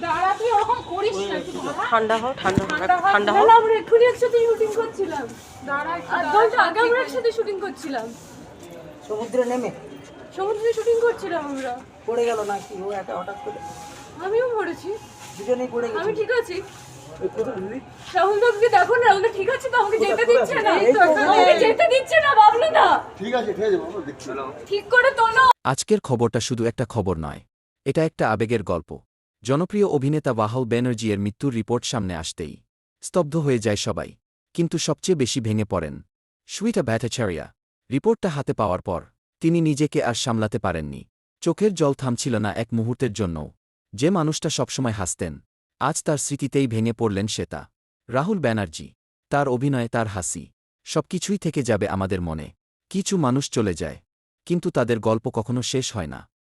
দাঁড়া, তুই ওরকম করিস না, তুই দাঁড়া। ঠান্ডা হও, ঠান্ডা হও, ঠান্ডা হাত ঠান্ডা দে হও। না, আমরা এক্ষুনি একসাথে শুটিং করছিলাম। দাঁড়া একটু, আর দাঁড়া, বলতো সব আগে ঠিক আমরা হয়ে একসাথে শুটিং করছিলাম। সমুদ্রে নেমে সমুদ্রে শুটিং করছিলাম আমরা। পড়ে গেল নাকি ও একা হঠাৎ করে? আমিও পড়েছি, দুজনেই পড়ে আমি গেছি। ঠিক আছি। রাহুল দাকে দেখো না, রাহুল দা ঠিক আছে তো, আমাকে যেতে দিচ্ছে না, এই তো ওখানে। আমাকে যেতে দিচ্ছে না বাবলু দা। ঠিক আছে বাবা, দেখছি। ঠিক করে তোলো। আজকের খবরটা শুধু একটা খবর নয়, এটা একটা আবেগের গল্প। জনপ্রিয় অভিনেতা রাহুল ব্যানার্জি-এর মৃত্যুর রিপোর্ট সামনে আসতেই স্তব্ধ হয়ে যায় সবাই, কিন্তু সবচেয়ে বেশি ভেঙে পড়েন শ্বেতা ভট্টাচার্য। রিপোর্টটা হাতে পাওয়ার পর তিনি নিজেকে আর সামলাতে পারেননি। চোখের জল থামছিল না এক মুহূর্তের জন্যও। যে মানুষটা সবসময় হাসতেন, আজ তার স্মৃতিতেই ভেঙে পড়লেন শ্বেতা। রাহুল ব্যানার্জি, তার অভিনয়, তার হাসি, সবকিছুই থেকে যাবে আমাদের মনে। কিছু মানুষ চলে যায়, কিন্তু তাদের গল্প কখনো শেষ হয় না।